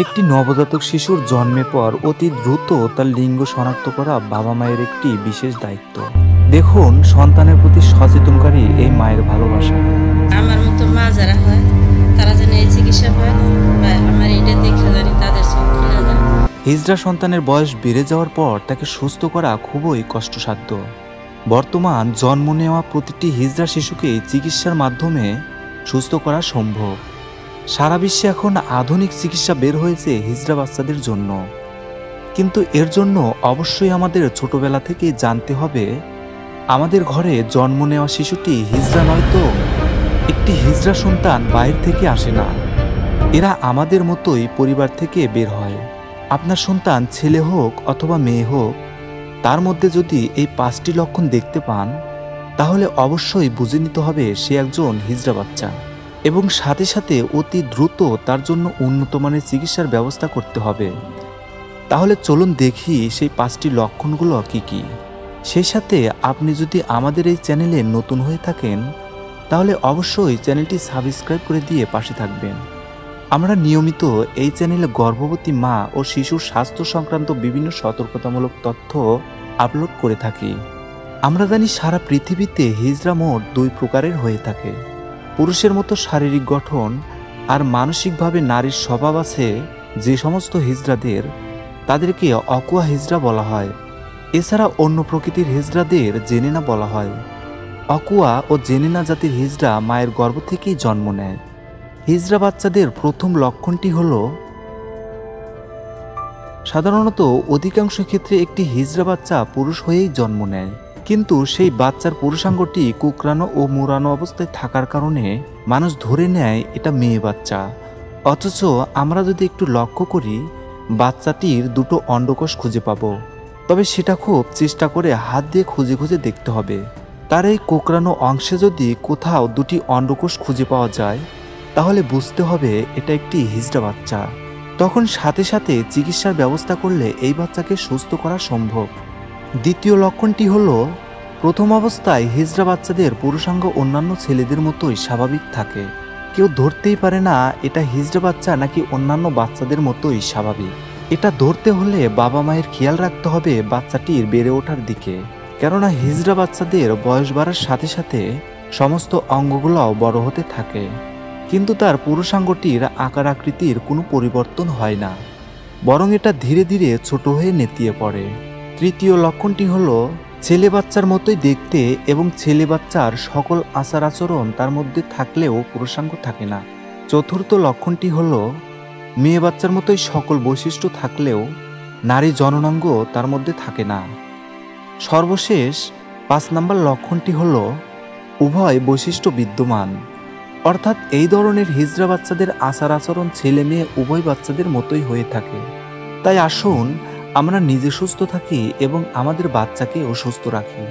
একটি নবজাতক শিশুর জন্মের পর অতি দ্রুত তার লিঙ্গ শনাক্ত করা বাবা মায়ের একটি বিশেষ দায়িত্ব। দেখুন সন্তানের প্রতি সচেতনকারী এই মায়ের ভালোবাসা। আমার মতো মা যারা হয় তারা যেন এই চিকিৎসা পায় বা আমার এটা দেখে জানি তাদের চোখ খুলে যায়। হিজড়া সন্তানের বয়স বেড়ে যাওয়ার পর তাকে সুস্থ করা খুবই কষ্টসাধ্য। বর্তমান জন্ম নেওয়া প্রতিটি হিজড়া শিশুকেই চিকিৎসার মাধ্যমে সুস্থ করা সম্ভব। সারা বিশ্বে এখন আধুনিক চিকিৎসা বের হয়েছে হিজড়া বাচ্চাদের জন্য, কিন্তু এর জন্য অবশ্যই আমাদের ছোটবেলা থেকেই জানতে হবে আমাদের ঘরে জন্ম নেওয়া শিশুটি হিজড়া নয় তো। একটি হিজড়া সন্তান বাইরে থেকে আসে না, এরা আমাদের মতোই পরিবার থেকে বের হয়। আপনার সন্তান ছেলে হোক অথবা মেয়ে হোক, তার মধ্যে যদি এই 5টি লক্ষণ দেখতে পান তাহলে অবশ্যই বুঝে নিতে হবে সে একজন হিজড়া বাচ্চা, এবং সাথে সাথে অতি দ্রুত তার জন্য উন্নত মানের চিকিৎসার ব্যবস্থা করতে হবে। তাহলে চলুন দেখি সেই 5টি লক্ষণগুলো কি কি। সেই সাথে আপনি যদি আমাদের এই চ্যানেলে নতুন হয়ে থাকেন তাহলে অবশ্যই চ্যানেলটি সাবস্ক্রাইব করে দিয়ে পাশে থাকবেন। আমরা নিয়মিত এই চ্যানেলে গর্ভবতী মা ও শিশুর স্বাস্থ্য সংক্রান্ত বিভিন্ন সতর্কতামূলক তথ্য আপলোড করে থাকি। আমরা জানি সারা পৃথিবীতে হিজড়া মোট 2 প্রকারের হয়ে থাকে। পুরুষের মতো শারীরিক গঠন আর মানসিকভাবে নারীর স্বভাব আছে যে সমস্ত হিজড়াদের, তাদেরকে অকুয়া হিজড়া বলা হয়। এছাড়া অন্য প্রকৃতির হিজড়াদের জেনেনা বলা হয়। অকুয়া ও জেনেনা জাতির হিজড়া মায়ের গর্ভ থেকেই জন্ম নেয়। হিজড়া বাচ্চাদের প্রথম লক্ষণটি হলো, সাধারণত অধিকাংশ ক্ষেত্রে একটি হিজড়া বাচ্চা পুরুষ হয়েই জন্ম নেয়, কিন্তু সেই বাচ্চার পুরুষাঙ্গটি কুকরানো ও মুড়ানো অবস্থায় থাকার কারণে মানুষ ধরে নেয় এটা মেয়ে বাচ্চা। অথচ আমরা যদি একটু লক্ষ্য করি বাচ্চাটির 2টো অন্ডকোষ খুঁজে পাবো, তবে সেটা খুব চেষ্টা করে হাত দিয়ে খুঁজে খুঁজে দেখতে হবে। তার এই কোকড়ানো অংশে যদি কোথাও 2টি অন্ডকোষ খুঁজে পাওয়া যায় তাহলে বুঝতে হবে এটা একটি হিজড়া বাচ্চা। তখন সাথে সাথে চিকিৎসার ব্যবস্থা করলে এই বাচ্চাকে সুস্থ করা সম্ভব। দ্বিতীয় লক্ষণটি হলো, প্রথম অবস্থায় হিজড়া বাচ্চাদের পুরুষাঙ্গ অন্যান্য ছেলেদের মতোই স্বাভাবিক থাকে। কেউ ধরতেই পারে না এটা হিজড়া বাচ্চা নাকি অন্যান্য বাচ্চাদের মতোই স্বাভাবিক। এটা ধরতে হলে বাবা মায়ের খেয়াল রাখতে হবে বাচ্চাটির বেড়ে ওঠার দিকে, কেননা হিজড়া বাচ্চাদের বয়স বাড়ার সাথে সাথে সমস্ত অঙ্গগুলোও বড় হতে থাকে, কিন্তু তার পুরুষাঙ্গটির আকার আকৃতির কোনো পরিবর্তন হয় না, বরং এটা ধীরে ধীরে ছোট হয়ে নেতিয়ে পড়ে। তৃতীয় লক্ষণটি হলো, ছেলে বাচ্চার মতোই দেখতে এবং ছেলে বাচ্চার সকল আচার আচরণ তার মধ্যে থাকলেও পুরুষাঙ্গ থাকে না। চতুর্থ লক্ষণটি হলো, মেয়ে বাচ্চার মতোই সকল বৈশিষ্ট্য থাকলেও নারী জননাঙ্গ তার মধ্যে থাকে না। সর্বশেষ 5 নম্বর লক্ষণটি হলো, উভয় বৈশিষ্ট্য বিদ্যমান, অর্থাৎ এই ধরনের হিজড়া বাচ্চাদের আচার আচরণ ছেলে মেয়ে উভয় বাচ্চাদের মতোই হয়ে থাকে। তাই আসুন আমরা নিজে সুস্থ থাকি এবং আমাদের বাচ্চাকেও সুস্থ রাখি।